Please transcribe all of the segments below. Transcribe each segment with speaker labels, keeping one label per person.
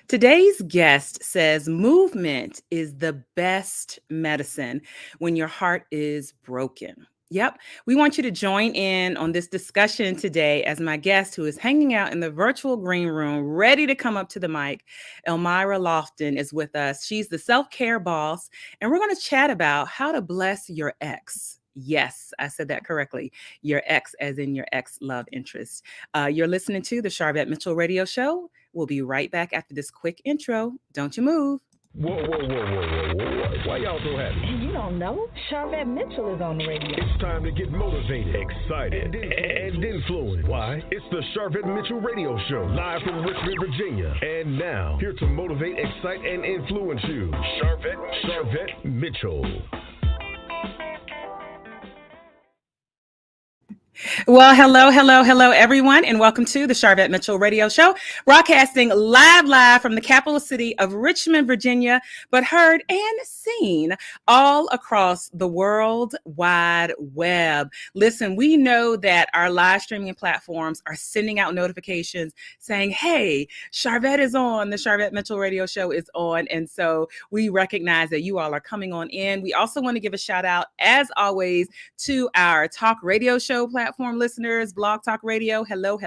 Speaker 1: Today's guest says movement is the best medicine when your heart is broken. Yep. We want you to join in on this discussion today as my guest, who is hanging out in the virtual green room, ready to come up to the mic. Elmira Loftin is with us. She's the self care boss, and we're going to chat about how to bless your ex. Yes, I said that correctly. Your ex, as in your ex love interest. You're listening to the Sharvette Mitchell Radio Show. We'll be right back after this quick intro. Don't you move.
Speaker 2: Whoa. Why y'all so happy?
Speaker 3: You don't know? Sharvette Mitchell is on the radio.
Speaker 2: It's time to get motivated, excited, and influenced. Why? It's the Sharvette Mitchell Radio Show, live from Richmond, Virginia. And now, here to motivate, excite, and influence you, Sharvette Mitchell.
Speaker 1: Well, hello, everyone, and welcome to the Sharvette Mitchell Radio Show, broadcasting live from the capital city of Richmond, Virginia, but heard and seen all across the World Wide Web. Listen, we know that our live streaming platforms are sending out notifications saying, hey, Sharvette is on, the Sharvette Mitchell Radio Show is on, and so we recognize that you all are coming on in. We also want to give a shout out, as always, to our talk radio show platform listeners, Blog Talk Radio, hello,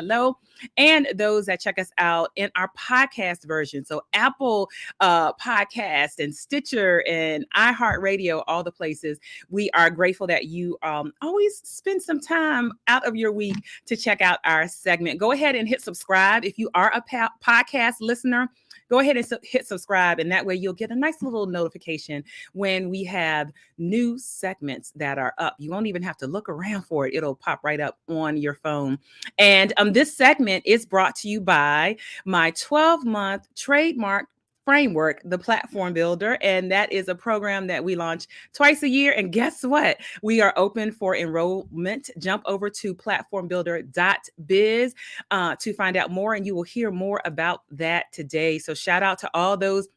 Speaker 1: and those that check us out in our podcast version. So Apple Podcast and Stitcher and iHeartRadio, all the places. We are grateful that you always spend some time out of your week to check out our segment. Go ahead and hit subscribe. If you are a podcast listener, go ahead and hit subscribe, and that way you'll get a nice little notification when we have new segments that are up. You won't even have to look around for it. It'll pop right up on your phone. And this segment is brought to you by my 12-month trademarked framework, the Platform Builder. And that is a program that we launch twice a year. And guess what? We are open for enrollment. Jump over to platformbuilder.biz to find out more. And you will hear more about that today. So shout out to all those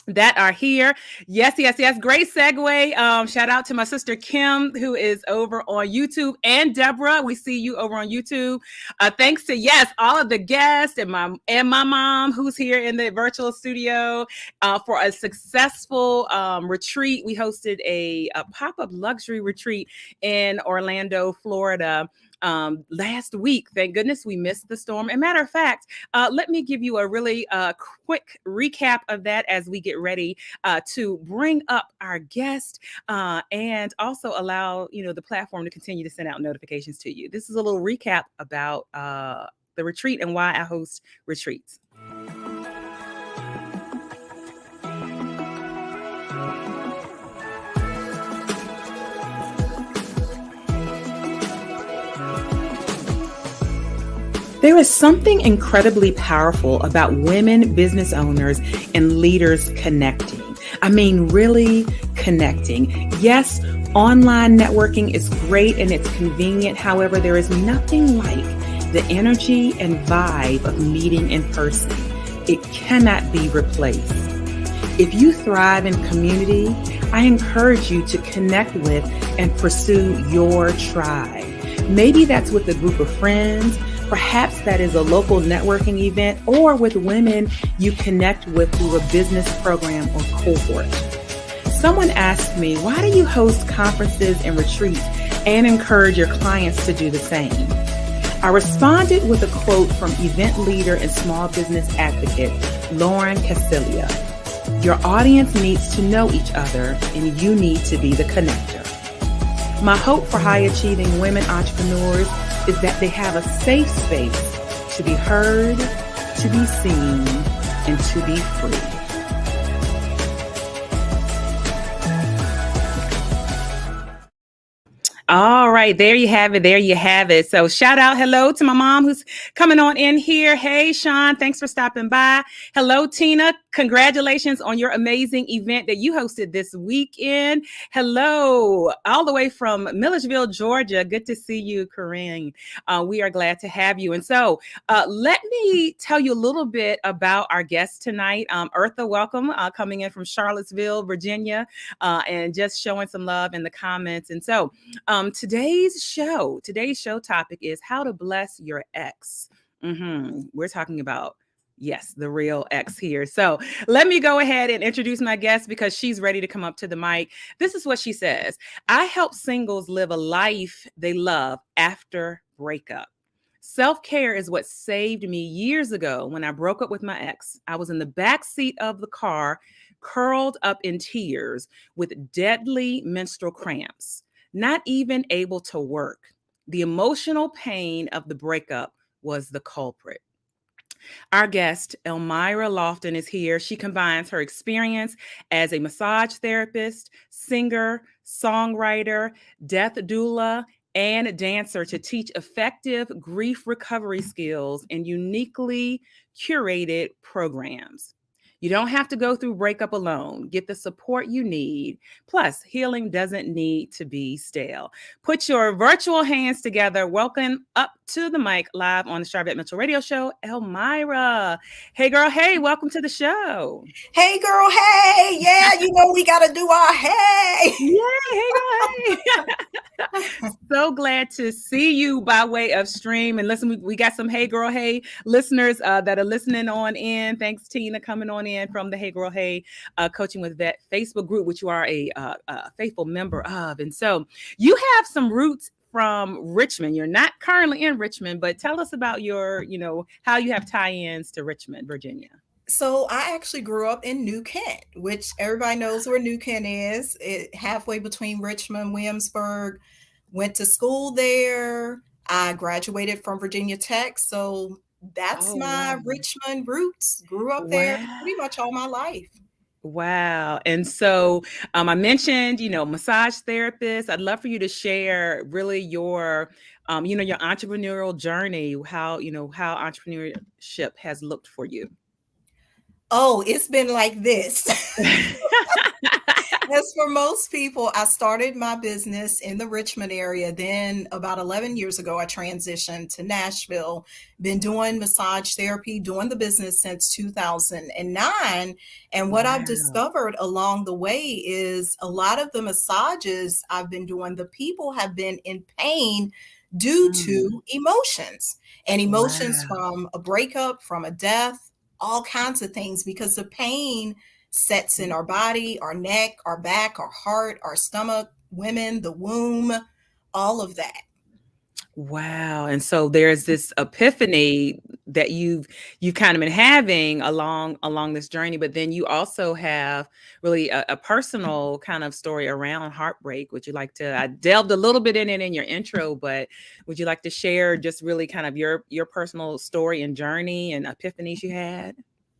Speaker 1: that are here. Yes. Great segue. Shout out to my sister Kim, who is over on YouTube, and Deborah. We see you over on YouTube. Thanks to all of the guests and my mom, who's here in the virtual studio for a successful retreat. We hosted a pop-up luxury retreat in Orlando, Florida. Last week. Thank goodness we missed the storm. And matter of fact, let me give you a really quick recap of that as we get ready to bring up our guest and also allow the platform to continue to send out notifications to you. This is a little recap about the retreat and why I host retreats. There is something incredibly powerful about women business owners and leaders connecting. I mean, really connecting. Yes, online networking is great and it's convenient. However, there is nothing like the energy and vibe of meeting in person. It cannot be replaced. If you thrive in community, I encourage you to connect with and pursue your tribe. Maybe that's with a group of friends. Perhaps that is a local networking event, or with women you connect with through a business program or cohort. Someone asked me, why do you host conferences and retreats and encourage your clients to do the same? I responded with a quote from event leader and small business advocate, Lauren Casilia. Your audience needs to know each other, and you need to be the connector. My hope for high-achieving women entrepreneurs is that they have a safe space to be heard, to be seen, and to be free. All right, there you have it. So shout out, hello to my mom who's coming on in here. Hey, Sean, thanks for stopping by. Hello, Tina. Congratulations on your amazing event that you hosted this weekend. Hello, all the way from Milledgeville, Georgia. Good to see you, Corinne. We are glad to have you. And so let me tell you a little bit about our guest tonight. Eartha, welcome, coming in from Charlottesville, Virginia, and just showing some love in the comments. And so today's show topic is how to bless your ex. We're talking about Yes, the real X here. So let me go ahead and introduce my guest because she's ready to come up to the mic. This is what she says. I help singles live a life they love after breakup. Self-care is what saved me years ago when I broke up with my ex. I was in the back seat of the car, curled up in tears with deadly menstrual cramps, not even able to work. The emotional pain of the breakup was the culprit. Our guest, Elmira Loftin, is here. She combines her experience as a massage therapist, singer, songwriter, death doula, and dancer to teach effective grief recovery skills in uniquely curated programs. You don't have to go through breakup alone. Get the support you need. Plus, healing doesn't need to be stale. Put your virtual hands together. Welcome up to the mic live on the Sharvette Mitchell Radio Show, Elmira. Hey, girl. Hey, welcome to the show.
Speaker 4: Hey, girl. Hey. Yeah, we got to do our hey.
Speaker 1: Yeah, hey, girl. Hey. So glad to see you by way of stream. And listen, we got some Hey, Girl, Hey listeners that are listening on in. Thanks, Tina, coming on in from the Hey, Girl, Hey Coaching with Vet Facebook group, which you are a faithful member of. And so you have some roots from Richmond. You're not currently in Richmond, but tell us about your, how you have tie-ins to Richmond, Virginia.
Speaker 4: So I actually grew up in New Kent, which everybody knows where New Kent is. Halfway between Richmond and Williamsburg. Went to school there. I graduated from Virginia Tech. So that's my Richmond roots. Grew up there pretty much all my life.
Speaker 1: Wow. And so I mentioned, massage therapist. I'd love for you to share really your, your entrepreneurial journey, how entrepreneurship has looked for you.
Speaker 4: Oh, it's been like this. As for most people, I started my business in the Richmond area. Then about 11 years ago, I transitioned to Nashville, been doing massage therapy, doing the business since 2009. And what I've discovered along the way is a lot of the massages I've been doing, the people have been in pain due to emotions and emotions from a breakup, from a death, all kinds of things, because the pain sets in our body, our neck, our back, our heart, our stomach, women, the womb, all of that.
Speaker 1: Wow. And so there's this epiphany that you've kind of been having along this journey, but then you also have really a personal kind of story around heartbreak. Would you like to, I delved a little bit in it in your intro, but would you like to share just really kind of your personal story and journey and epiphanies you had?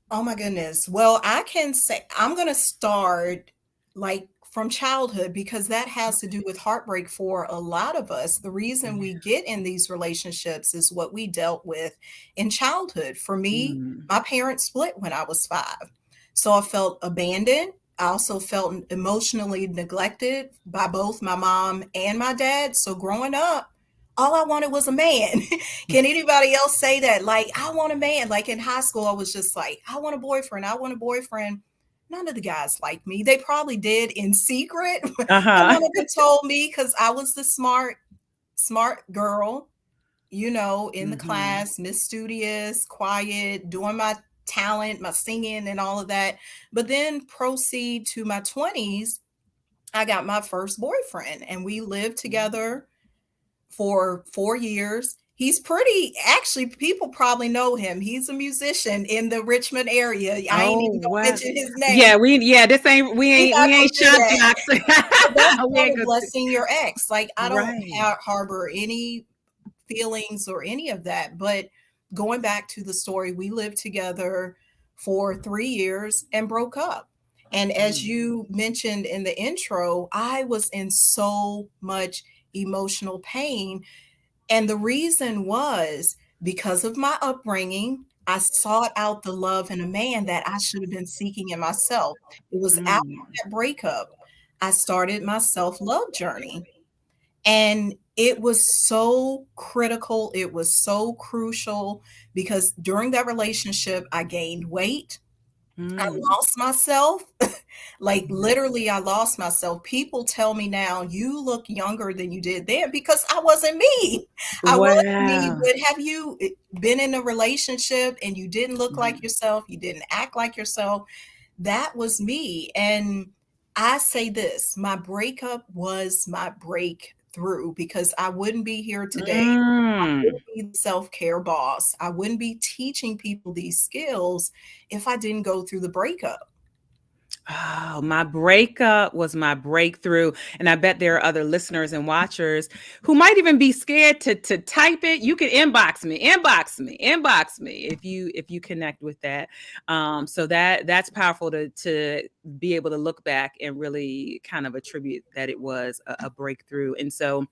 Speaker 4: Oh my goodness. Well, I can say I'm going to start like from childhood, because that has to do with heartbreak for a lot of us. The reason we get in these relationships is what we dealt with in childhood. For me, my parents split when I was 5. So I felt abandoned. I also felt emotionally neglected by both my mom and my dad. So growing up, all I wanted was a man. Can anybody else say that? Like, I want a man. Like in high school, I was just like, I want a boyfriend. I want a boyfriend. None of the guys liked me. They probably did in secret. None of them told me, because I was the smart girl, in the class, Miss Studious, quiet, doing my talent, my singing and all of that. But then proceed to my 20s, I got my first boyfriend and we lived together for 4 years. He's actually, people probably know him. He's a musician in the Richmond area. I ain't even gonna mention his name.
Speaker 1: Yeah, we ain't shot jocks.
Speaker 4: That's part of blessing your ex. Like, I don't harbor any feelings or any of that. But going back to the story, we lived together for 3 years and broke up. And as you mentioned in the intro, I was in so much emotional pain. And the reason was because of my upbringing, I sought out the love in a man that I should have been seeking in myself. It was after that breakup, I started my self-love journey. And it was so critical. It was so crucial, because during that relationship, I gained weight. I
Speaker 1: Mm.
Speaker 4: lost myself. Like literally, I lost myself. People tell me now, you look younger than you did then because I wasn't me. I wasn't me.
Speaker 1: Wow.
Speaker 4: But have you been in a relationship and you didn't look like
Speaker 1: Mhm.
Speaker 4: yourself? You didn't act like yourself. That was me. And I say this, my breakup was my breakthrough because I wouldn't be here today. I
Speaker 1: Mm.
Speaker 4: wouldn't be the self-care boss. I wouldn't be teaching people these skills if I didn't go through the breakup.
Speaker 1: Oh, my breakup was my breakthrough. And I bet there are other listeners and watchers who might even be scared to type it. You can inbox me if you connect with that. So that's powerful to be able to look back and really kind of attribute that it was a breakthrough. And so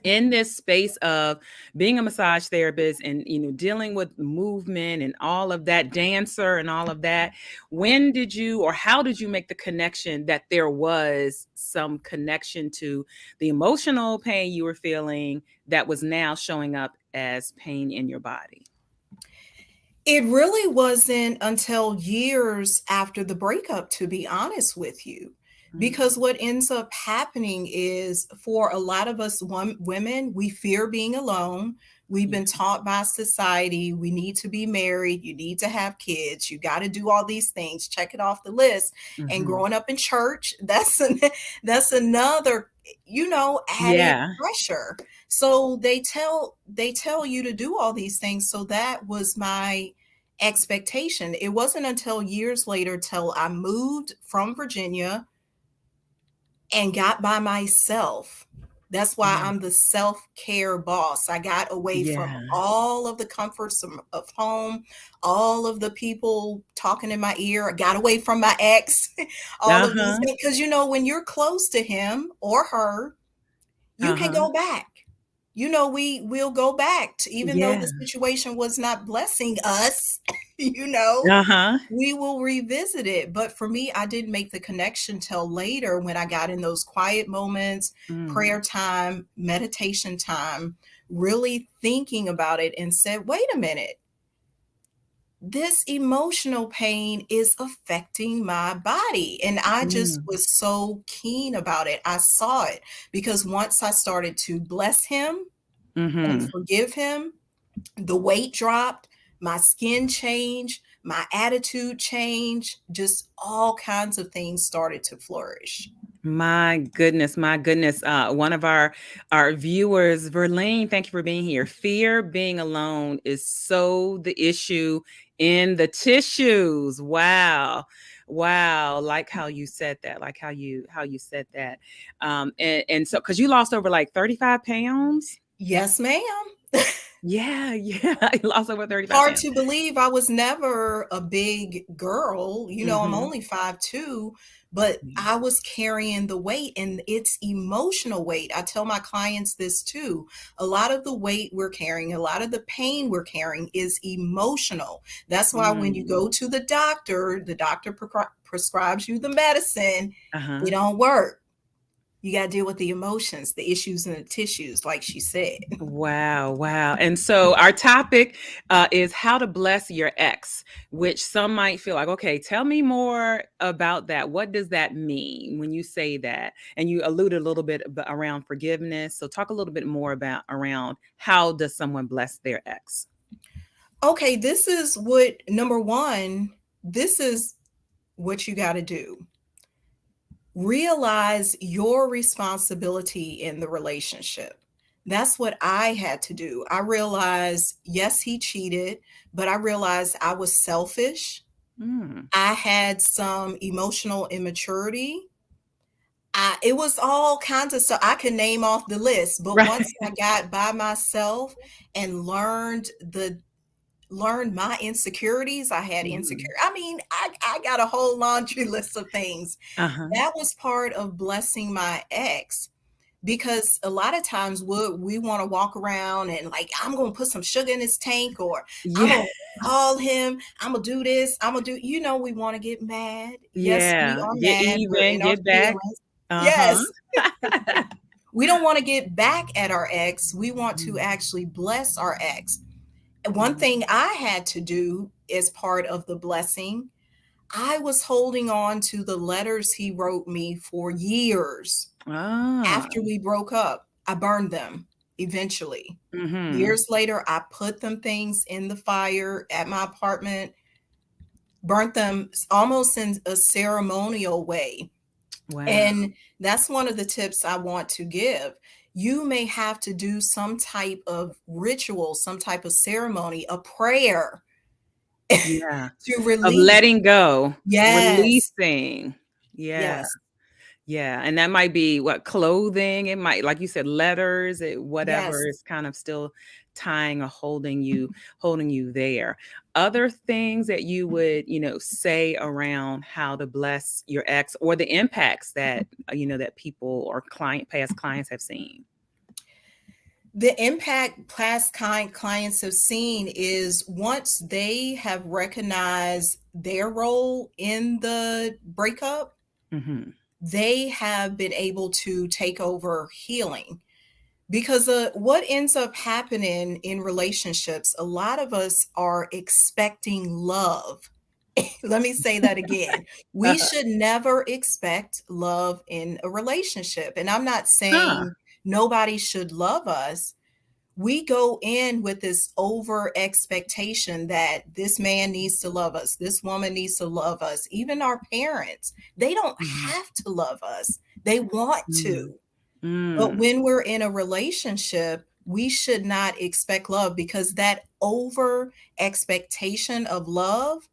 Speaker 1: in this space of being a massage therapist and dealing with movement and all of that, dancer and all of that, when did you or how did you make the connection that there was some connection to the emotional pain you were feeling that was now showing up as pain in your body?
Speaker 4: It really wasn't until years after the breakup, to be honest with you.
Speaker 1: Mm,
Speaker 4: Because what ends up happening is for a lot of us women, we fear being alone. We've
Speaker 1: yeah.
Speaker 4: been taught by society, we need to be married, you need to have kids, you got to do all these things, check it off the list. And
Speaker 1: Mhm.
Speaker 4: growing up in church, that's another, added
Speaker 1: Yeah.
Speaker 4: pressure. So they tell you to do all these things. So that was my expectation. It wasn't until years later till I moved from Virginia and got by myself. That's why
Speaker 1: Mm,
Speaker 4: I'm the self-care boss. I got away from
Speaker 1: yeah.
Speaker 4: all of the comforts of home, all of the people talking in my ear. I got away from my ex, all of these
Speaker 1: Uh-huh.
Speaker 4: things. Because, when you're close to him or her, you can
Speaker 1: Uh-huh.
Speaker 4: go back. We will go back to, even though
Speaker 1: Yeah.
Speaker 4: the situation was not blessing us, you know,
Speaker 1: Uh-huh.
Speaker 4: we will revisit it. But for me, I didn't make the connection till later when I got in those quiet moments,
Speaker 1: Mm,
Speaker 4: prayer time, meditation time, really thinking about it and said, wait a minute, this emotional pain is affecting my body. And I just
Speaker 1: mm,
Speaker 4: was so keen about it. I saw it because once I started to bless him and
Speaker 1: mhm.
Speaker 4: forgive him, the weight dropped, my skin changed, my attitude changed, just all kinds of things started to flourish.
Speaker 1: My goodness, my goodness. One of our viewers, Verlene, thank you for being here. Fear being alone is so the issue in the tissues. Wow. Wow. Like how you said that. Like how you said that. And so because you lost over like 35 pounds.
Speaker 4: Yes, ma'am.
Speaker 1: Yeah, yeah. I lost over 35
Speaker 4: Hard
Speaker 1: pounds.
Speaker 4: to believe I was never a big girl. I'm
Speaker 1: Hmm.
Speaker 4: only 5'2", but I was carrying the weight and it's emotional weight. I tell my clients this too. A lot of the weight we're carrying, a lot of the pain we're carrying is emotional. That's why when you
Speaker 1: Mm.
Speaker 4: go to the doctor prescribes you the medicine, it
Speaker 1: Uh-huh.
Speaker 4: don't work. You got to deal with the emotions, the issues in the tissues, like she said.
Speaker 1: Wow, wow. And so our topic is how to bless your ex, which some might feel like, okay, tell me more about that. What does that mean when you say that? And you alluded a little bit around forgiveness. So talk a little bit more about around how does someone bless their ex?
Speaker 4: Okay, this is what number one, this is what you got to do. Realize your responsibility in the relationship. That's what I had to do. I realized, yes, he cheated, but I realized I was selfish.
Speaker 1: Mm.
Speaker 4: I had some emotional immaturity. It was all kinds of stuff. I could name off the list, but
Speaker 1: Right.
Speaker 4: once I got by myself and learned my insecurities. I had insecure.
Speaker 1: Mhm.
Speaker 4: I mean, I got a whole laundry list of things.
Speaker 1: Uh-huh.
Speaker 4: That was part of blessing my ex because a lot of times we want to walk around and like I'm going to put some sugar in his tank or I'm
Speaker 1: Yeah.
Speaker 4: going to call him, I'm going to do this, I'm going to do, we want to get mad. Yes, we
Speaker 1: Yeah.
Speaker 4: are
Speaker 1: Get
Speaker 4: mad. We're
Speaker 1: even,
Speaker 4: in our
Speaker 1: get back.
Speaker 4: feelings.
Speaker 1: Uh-huh.
Speaker 4: Yes. We don't want to get back at our ex. We want to
Speaker 1: Mm.
Speaker 4: actually bless our ex. One
Speaker 1: Mm.
Speaker 4: thing I had to do as part of the blessing, I was holding on to the letters he wrote me for years.
Speaker 1: Ah.
Speaker 4: After we broke up, I burned them eventually.
Speaker 1: Mm-hmm.
Speaker 4: Years later, I put them things in the fire at my apartment, burnt them almost in a ceremonial way.
Speaker 1: Wow.
Speaker 4: And that's one of the tips I want to give. You may have to do some type of ritual, some type of ceremony, a prayer
Speaker 1: Yeah.
Speaker 4: to
Speaker 1: Of
Speaker 4: release.
Speaker 1: letting go,
Speaker 4: Yes,
Speaker 1: releasing. Yeah.
Speaker 4: yes,
Speaker 1: Yeah. And that might be what clothing, it might, like you said, letters, whatever
Speaker 4: yes.
Speaker 1: is kind of still tying or holding you there. Other things that you would, say around how to bless your ex or the impacts that, that people or past clients have seen.
Speaker 4: The impact past clients have seen is once they have recognized their role in the breakup,
Speaker 1: Mm-hmm.
Speaker 4: they have been able to take over healing. Because what ends up happening in relationships, a lot of us are expecting love. Let me say that again. We
Speaker 1: Uh-huh.
Speaker 4: should never expect love in a relationship. And I'm not
Speaker 1: Huh.
Speaker 4: saying nobody should love us. We go in with this over expectation that this man needs to love us, this woman needs to love us, even our parents. They don't
Speaker 1: Mhm.
Speaker 4: have to love us, they want
Speaker 1: Mm.
Speaker 4: to. But
Speaker 1: Mm.
Speaker 4: when we're in a relationship, we should not expect love because that over expectation of love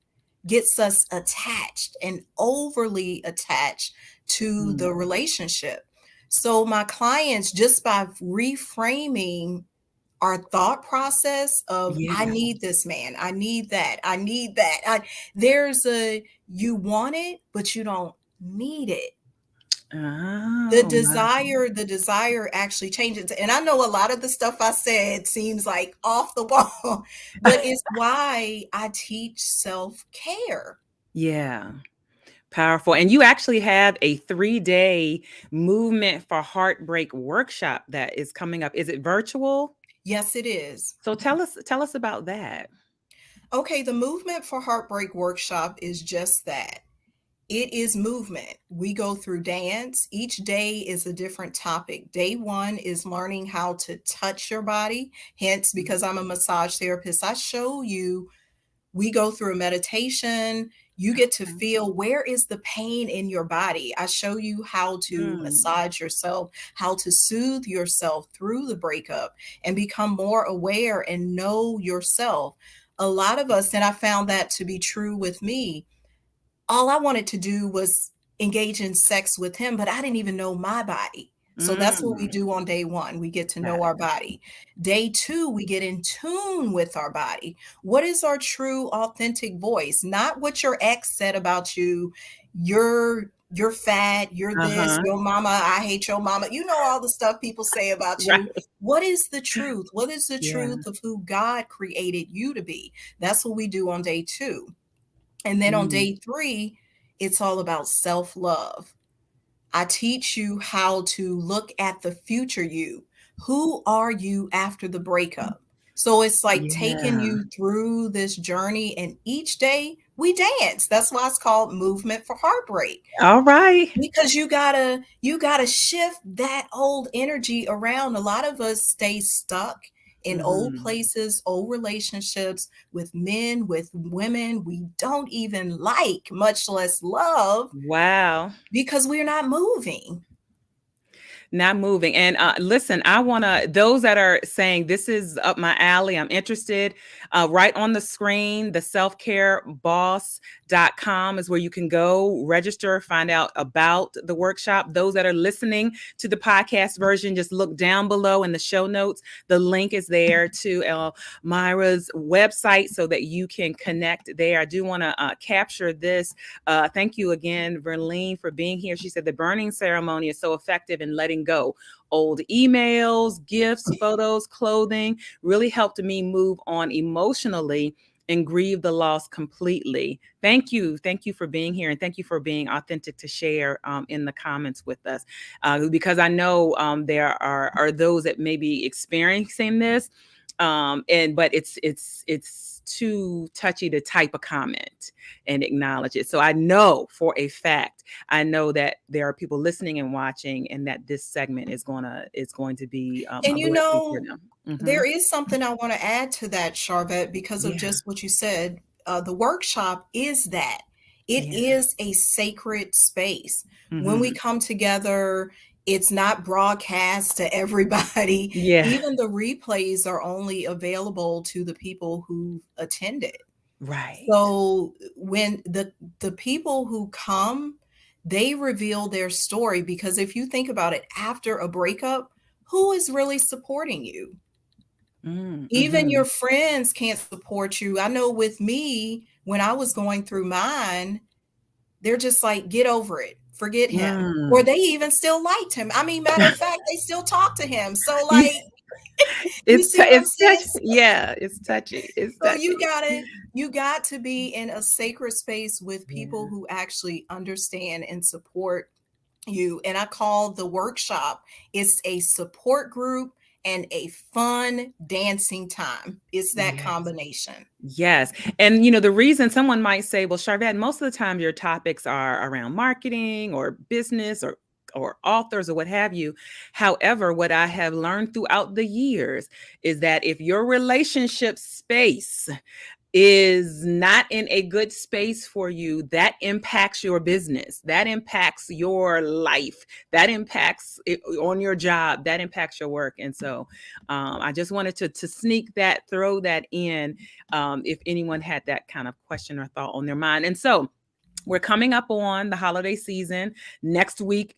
Speaker 4: gets us attached and overly attached to
Speaker 1: Mm.
Speaker 4: the relationship. So, my clients, just by reframing our thought process of I
Speaker 1: Yeah.
Speaker 4: need this man, I need that, I need that. There's a you want it, but you don't need it.
Speaker 1: Oh, wow.
Speaker 4: The desire actually changes. And I know a lot of the stuff I said seems like off the wall, but it's why I teach self-care.
Speaker 1: Yeah. Powerful. And you actually have a 3-day movement for heartbreak workshop that is coming up. Is it virtual?
Speaker 4: Yes, it is.
Speaker 1: So tell us about that.
Speaker 4: Okay, the Movement for Heartbreak workshop is just that. It is movement. We go through dance. Each day is a different topic. Day one is learning how to touch your body. Hence, because I'm a massage therapist, I show you, we go through a meditation. You get to
Speaker 1: Okay.
Speaker 4: feel where is the pain in your body. I show you how to
Speaker 1: Mm.
Speaker 4: massage yourself, how to soothe yourself through the breakup and become more aware and know yourself. A lot of us, and I found that to be true with me, all I wanted to do was engage in sex with him, but I didn't even know my body. So that's what we
Speaker 1: Mm.
Speaker 4: do on day one. We get to
Speaker 1: Got
Speaker 4: know our
Speaker 1: it.
Speaker 4: body. Day two, we get in tune with our body. What is our true, authentic voice? Not what your ex said about you. You're fat, you're this,
Speaker 1: Uh-huh.
Speaker 4: your mama, I hate your mama. You know all the stuff people say about
Speaker 1: Right.
Speaker 4: you. What is the truth? What is the
Speaker 1: Yeah.
Speaker 4: truth of who God created you to be? That's what we do on day two. And then on
Speaker 1: Mm.
Speaker 4: day three, it's all about self love. I teach you how to look at the future you. Who are you after the breakup? So it's like taking
Speaker 1: Yeah.
Speaker 4: you through this journey, and each day we dance. That's why it's called Movement for Heartbreak,
Speaker 1: All right.
Speaker 4: because you gotta shift that old energy around. A lot of us stay stuck in old
Speaker 1: Mhm.
Speaker 4: places, old relationships with men, with women we don't even like, much less love,
Speaker 1: Wow.
Speaker 4: because we're not moving.
Speaker 1: Not moving. And listen, I want to, those that are saying this is up my alley, I'm interested, right on the screen, the selfcareboss.com is where you can go register, find out about the workshop. Those that are listening to the podcast version, just look down below in the show notes. The link is there to Elmira's website so that you can connect there. I do want to capture this. Thank you again, Verlene, for being here. She said the burning ceremony is so effective in letting go. Old emails, gifts, photos, clothing really helped me move on emotionally and grieve the loss completely. Thank you. Thank you for being here. And thank you for being authentic to share in the comments with us. Because I know there are those that may be experiencing this. But it's too touchy to type a comment and acknowledge it. So I know for a fact, I know that there are people listening and watching, and that this segment is going to be a
Speaker 4: And
Speaker 1: blessing for them.
Speaker 4: there is something I want to add to that, Sharvette, because of
Speaker 1: Yeah.
Speaker 4: just what you said. The workshop is that it
Speaker 1: Yeah.
Speaker 4: is a sacred space. When we
Speaker 1: Mhm.
Speaker 4: come together, it's not broadcast to everybody.
Speaker 1: Yeah.
Speaker 4: Even the replays are only available to the people who attended.
Speaker 1: Right.
Speaker 4: So when the people who come, they reveal their story, because if you think about it, after a breakup, who is really supporting you? Even
Speaker 1: Mhm.
Speaker 4: your friends can't support you. I know with me, when I was going through mine, they're just like, get over it, forget him. Or
Speaker 1: Mm.
Speaker 4: they even still liked him. I mean, matter of fact, they still talk to him. So,
Speaker 1: Yeah.
Speaker 4: like, you see what I'm
Speaker 1: It's
Speaker 4: saying?
Speaker 1: touchy. Yeah, it's touchy. It's
Speaker 4: So
Speaker 1: touchy.
Speaker 4: you got to be in a sacred space with people
Speaker 1: Yeah.
Speaker 4: who actually understand and support you. And I call the workshop, it's a support group and a fun dancing time. It's that
Speaker 1: Yes.
Speaker 4: combination.
Speaker 1: Yes. And the reason someone might say, well, Sharvette, most of the time your topics are around marketing or business or authors or what have you. However, what I have learned throughout the years is that if your relationship space is not in a good space for you, that impacts your business, that impacts your life, that impacts it on your job, that impacts your work. And so I just wanted to sneak that, throw that in, if anyone had that kind of question or thought on their mind. And so we're coming up on the holiday season. Next week,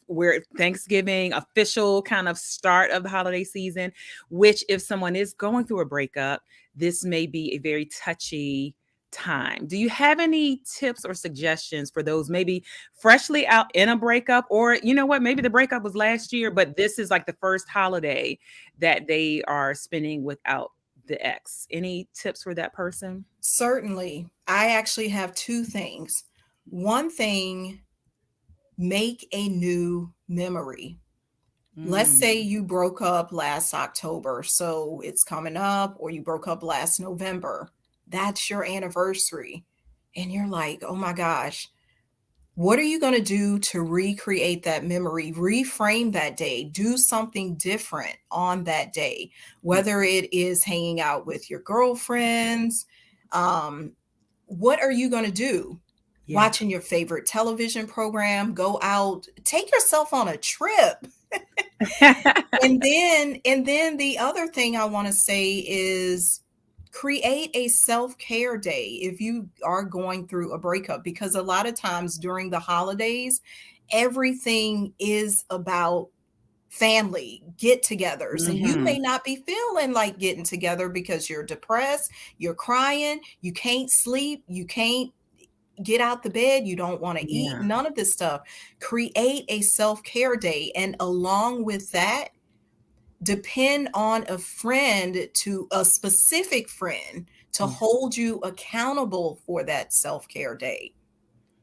Speaker 1: we're Thanksgiving, official kind of start of the holiday season, which if someone is going through a breakup, this may be a very touchy time. Do you have any tips or suggestions for those maybe freshly out in a breakup, or maybe the breakup was last year, but this is like the first holiday that they are spending without the ex? Any tips for that person?
Speaker 4: Certainly. I actually have two things. One thing, make a new memory. Let's say
Speaker 1: Mm,
Speaker 4: you broke up last October, so it's coming up, or you broke up last November. That's your anniversary. And you're like, oh my gosh, what are you going to do to recreate that memory, reframe that day, do something different on that day,
Speaker 1: yeah,
Speaker 4: whether it is hanging out with your girlfriends? Um, what are you going to do?
Speaker 1: yeah.
Speaker 4: Watching your favorite television program, go out, take yourself on a trip. And then the other thing I want to say is create a self-care day if you are going through a breakup, because a lot of times during the holidays, everything is about family get-togethers, and you may
Speaker 1: Mhm.
Speaker 4: not be feeling like getting together because you're depressed, you're crying, you can't sleep, you can't get out the bed, you don't want to eat,
Speaker 1: Yeah.
Speaker 4: none of this stuff. Create a self-care day, and along with that, depend on a specific friend to
Speaker 1: Yeah.
Speaker 4: hold you accountable for that self-care day.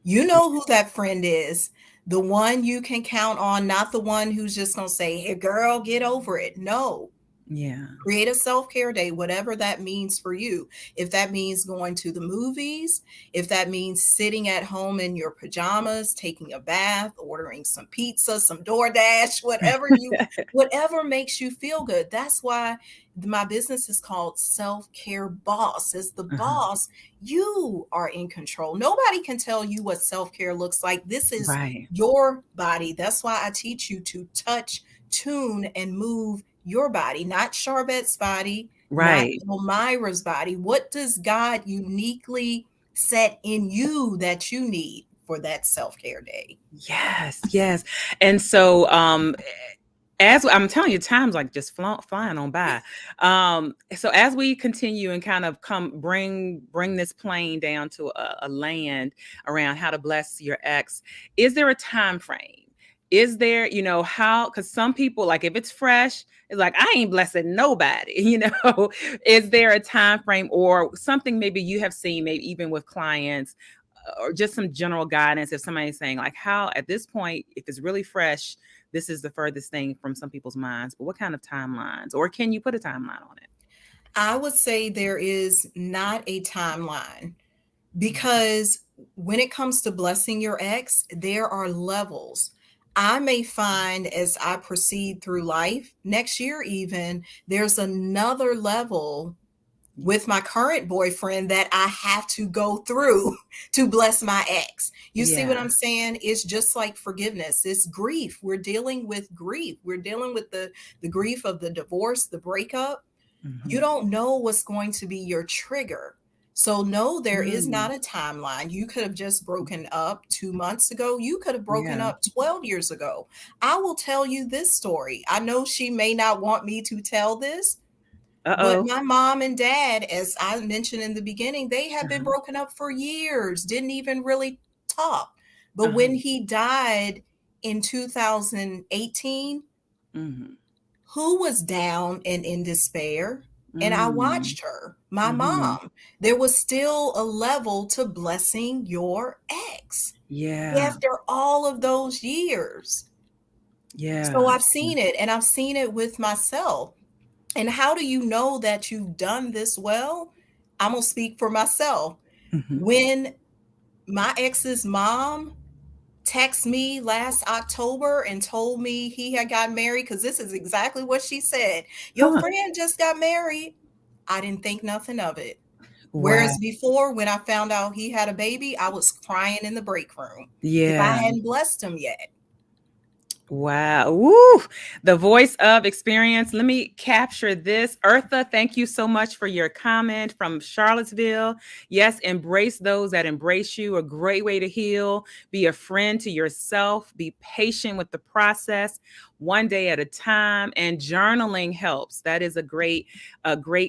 Speaker 4: You know who that friend is, the one you can count on, not the one who's just going to say, hey, girl, get over it. No,
Speaker 1: Yeah.
Speaker 4: create a self-care day, whatever that means for you. If that means going to the movies, if that means sitting at home in your pajamas, taking a bath, ordering some pizza, some DoorDash, whatever makes you feel good. That's why my business is called Self-Care Boss. As the
Speaker 1: Uh-huh.
Speaker 4: boss, you are in control. Nobody can tell you what self-care looks like. This is
Speaker 1: Right.
Speaker 4: your body. That's why I teach you to touch, tune, and move your body, not Sharvette's body, not
Speaker 1: Right.
Speaker 4: Elmira's body. What does God uniquely set in you that you need for that self-care day?
Speaker 1: Yes, yes. And so, as I'm telling you, time's like just flying on by. So as we continue and kind of bring this plane down to a land around how to bless your ex, is there a time frame? Is there, how? Because some people, like, if it's fresh, it's like I ain't blessing nobody. Is there a time frame or something maybe you have seen, maybe even with clients, or just some general guidance if somebody's saying like how at this point, if it's really fresh, this is the furthest thing from some people's minds, but what kind of timelines, or can you put a timeline on it?
Speaker 4: I would say there is not a timeline, because when it comes to blessing your ex, there are levels. I may find as I proceed through life, next year even, there's another level with my current boyfriend that I have to go through to bless my ex. You see what
Speaker 1: Yeah.
Speaker 4: I'm saying? It's just like forgiveness. It's grief. We're dealing with grief. We're dealing with the grief of the divorce, the breakup. You
Speaker 1: Mhm.
Speaker 4: don't know what's going to be your trigger. So no, there is
Speaker 1: Mm.
Speaker 4: not a timeline. You could have just broken up 2 months ago. You could have broken
Speaker 1: Yeah.
Speaker 4: up 12 years ago. I will tell you this story. I know she may not want me to tell this, but
Speaker 1: Uh-oh.
Speaker 4: my mom and dad, as I mentioned in the beginning, they had been
Speaker 1: Uh-huh.
Speaker 4: broken up for years, didn't even really talk. But
Speaker 1: Uh-huh.
Speaker 4: when he died in 2018,
Speaker 1: Mhm.
Speaker 4: who was down and in despair? And I
Speaker 1: Mm.
Speaker 4: watched her, my
Speaker 1: Mhm.
Speaker 4: mom. There was still a level to blessing your ex
Speaker 1: Yeah.
Speaker 4: after all of those years. So
Speaker 1: Yeah.
Speaker 4: I've seen it, and I've seen it with myself. And how do you know that you've done this well? I'm going to speak for myself.
Speaker 1: Mhm.
Speaker 4: When my ex's mom texted me last October and told me he had got married, because this is exactly what she said. Your
Speaker 1: Huh.
Speaker 4: friend just got married. I didn't think nothing of it.
Speaker 1: Wow.
Speaker 4: Whereas before, when I found out he had a baby, I was crying in the break room because I
Speaker 1: Yeah.
Speaker 4: hadn't blessed him yet.
Speaker 1: Wow. Woo. The voice of experience. Let me capture this. Eartha, thank you so much for your comment from Charlottesville. Yes, embrace those that embrace you. A great way to heal. Be a friend to yourself. Be patient with the process, one day at a time. And journaling helps. That is a great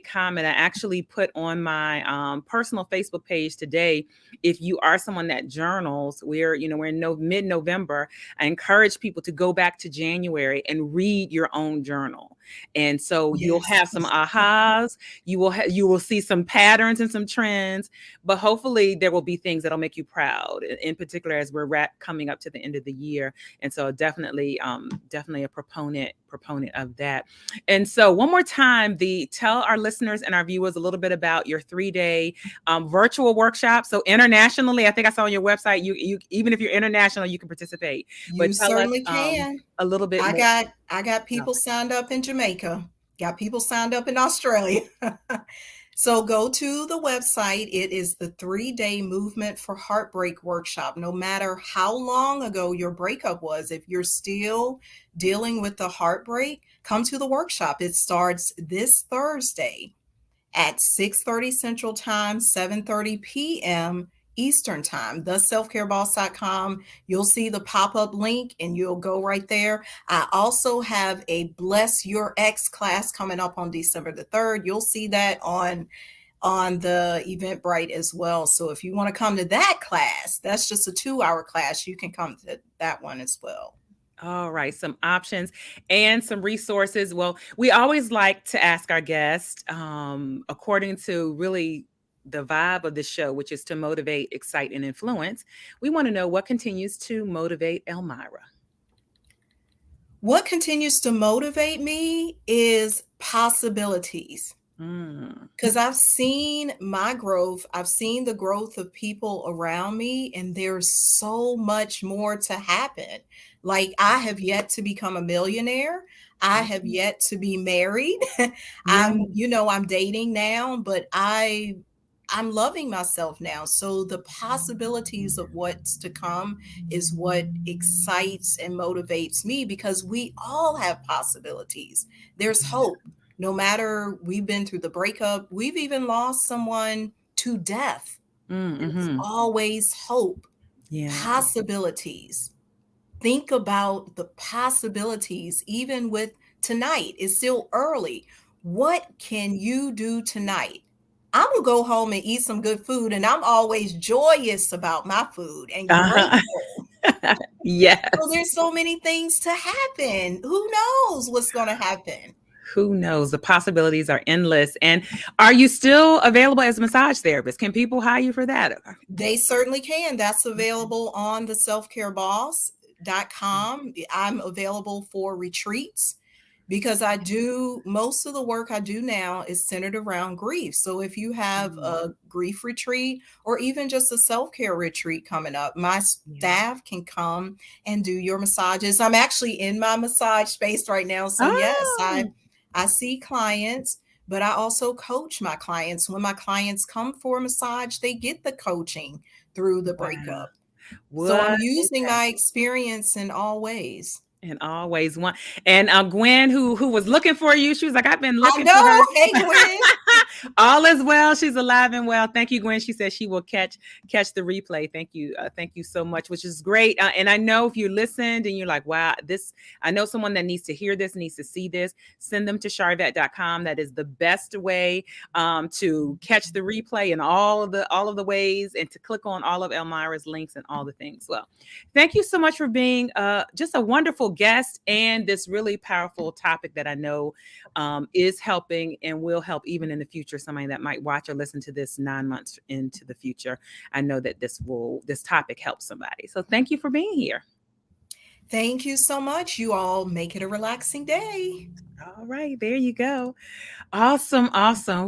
Speaker 1: comment. I actually put on my personal Facebook page today. If you are someone that journals, we're in mid-November. I encourage people to go back to January and read your own journal. And so you'll
Speaker 4: Yes.
Speaker 1: have some ahas, you will see some patterns and some trends, but hopefully there will be things that'll make you proud, in particular as we're coming up to the end of the year. And so definitely a proponent of that. And so one more time, tell our listeners and our viewers a little bit about your 3-day virtual workshop. So internationally, I think I saw on your website, you even if you're international, you can participate.
Speaker 4: You
Speaker 1: But tell us
Speaker 4: certainly can.
Speaker 1: a little bit
Speaker 4: I
Speaker 1: more
Speaker 4: got I got
Speaker 1: about
Speaker 4: people signed up in Jamaica, got people signed up in Australia. So go to the website. It is the 3-day Movement for Heartbreak workshop. No matter how long ago your breakup was, if you're still dealing with the heartbreak, come to the workshop. It starts this Thursday at 6:30 Central Time, 7:30 p.m. Eastern Time. TheSelfCareBoss.com. You'll see the pop-up link and you'll go right there. I also have a Bless Your Ex class coming up on December the 3rd. You'll see that on the Eventbrite as well. So if you want to come to that class, that's just a 2-hour class. You can come to that one as well.
Speaker 1: All right, some options and some resources. Well, we always like to ask our guests, according to really the vibe of the show, which is to motivate, excite, and influence. We want to know what continues to motivate Elmira.
Speaker 4: What continues to motivate me is possibilities.
Speaker 1: Mm.
Speaker 4: Because I've seen my growth, I've seen the growth of people around me, and there's so much more to happen. Like, I have yet to become a millionaire. I have
Speaker 1: Okay.
Speaker 4: yet to be married.
Speaker 1: Yeah.
Speaker 4: I'm dating now, but I'm loving myself now. So the possibilities of what's to come is what excites and motivates me, because we all have possibilities. There's hope. No matter, we've been through the breakup, we've even lost someone to death. There's
Speaker 1: Mm-hmm.
Speaker 4: always hope,
Speaker 1: Yeah.
Speaker 4: possibilities. Think about the possibilities, even with tonight. It's still early. What can you do tonight? I'm gonna go home and eat some good food, and I'm always joyous about my food and
Speaker 1: Uh-huh.
Speaker 4: grateful. So
Speaker 1: Yes.
Speaker 4: there's so many things to happen. Who knows what's gonna happen?
Speaker 1: Who knows? The possibilities are endless. And are you still available as a massage therapist? Can people hire you for that?
Speaker 4: They certainly can. That's available on the selfcareboss.com. I'm available for retreats. because most of the work I do now is centered around grief. So if you have a grief retreat or even just a self-care retreat coming up, my staff can come and do your massages. I'm actually in my massage space right now. So yes, I see clients, but I also coach my clients. When my clients come for a massage, they get the coaching through the breakup. So I'm using my experience in all ways.
Speaker 1: And always one. And Gwen, who was looking for you, she was like, I've been looking for
Speaker 4: her.
Speaker 1: Hey,
Speaker 4: Gwen.
Speaker 1: All is well. She's alive and well. Thank you, Gwen. She said she will catch the replay. Thank you. Thank you so much, which is great. And I know if you listened and you're like, wow, I know someone that needs to hear this, needs to see this, send them to Sharvette.com. That is the best way to catch the replay in all of the ways, and to click on all of Elmira's links and all the things. Well, thank you so much for being just a wonderful guest, and this really powerful topic that I know is helping and will help even in the future. Somebody that might watch or listen to this 9 months into the future, I know that this topic helps somebody. So thank you for being here.
Speaker 4: Thank you so much. You all make it a relaxing day.
Speaker 1: All right, there you go. Awesome.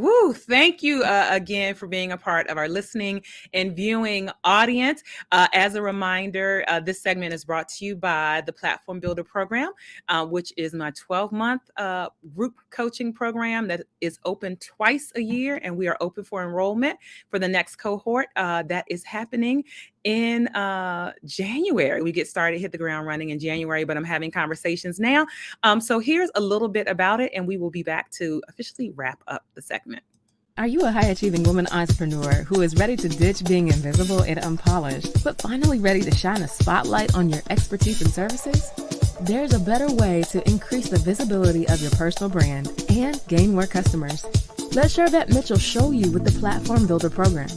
Speaker 1: Woo. Thank you again for being a part of our listening and viewing audience. As a reminder, this segment is brought to you by the Platform Builder Program, which is my 12-month group coaching program that is open twice a year, and we are open for enrollment for the next cohort that is happening in January. We get started, hit the ground running in January, but I'm having conversations now. So here's a little bit about it, and we will be back to officially wrap up the segment.
Speaker 5: Are you a high-achieving woman entrepreneur who is ready to ditch being invisible and unpolished, but finally ready to shine a spotlight on your expertise and services? There's a better way to increase the visibility of your personal brand and gain more customers. Let Sharvette Mitchell show you with the Platform Builder Program.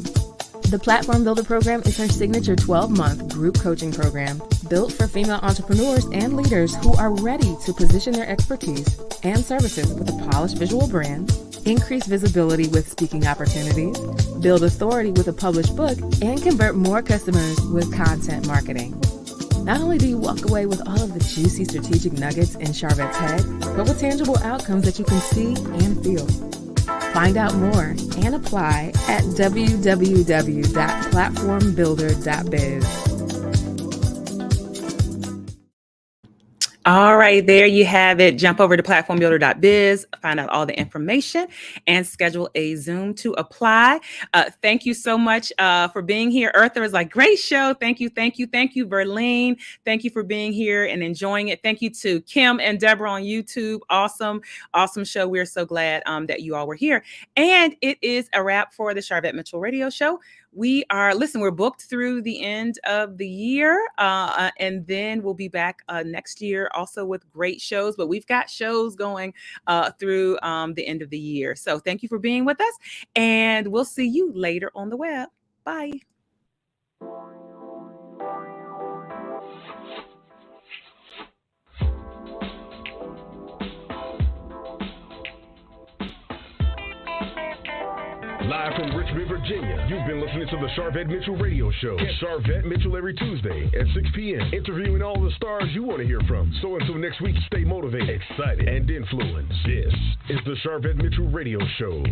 Speaker 5: The Platform Builder Program is her signature 12-month group coaching program built for female entrepreneurs and leaders who are ready to position their expertise and services with a polished visual brand, increase visibility with speaking opportunities, build authority with a published book, and convert more customers with content marketing. Not only do you walk away with all of the juicy strategic nuggets in Sharvette's head, but with tangible outcomes that you can see and feel. Find out more and apply at www.platformbuilder.biz.
Speaker 1: All right, there you have it. Jump over to platformbuilder.biz, find out all the information, and schedule a Zoom to apply. Thank you so much for being here. Eartha is like, great show. Thank you. Verlene, thank you for being here and enjoying it. Thank you to Kim and Deborah on YouTube. Awesome show. We're so glad that you all were here. And it is a wrap for the Sharvette Mitchell Radio Show. We're booked through the end of the year, and then we'll be back next year also with great shows, but we've got shows going through the end of the year. So thank you for being with us, and we'll see you later on the web. Bye.
Speaker 2: Live from Richmond, Virginia, you've been listening to the Sharvette Mitchell Radio Show. Get Sharvette Mitchell every Tuesday at 6 p.m. interviewing all the stars you want to hear from. So until next week, stay motivated, excited, and influenced. This is the Sharvette Mitchell Radio Show.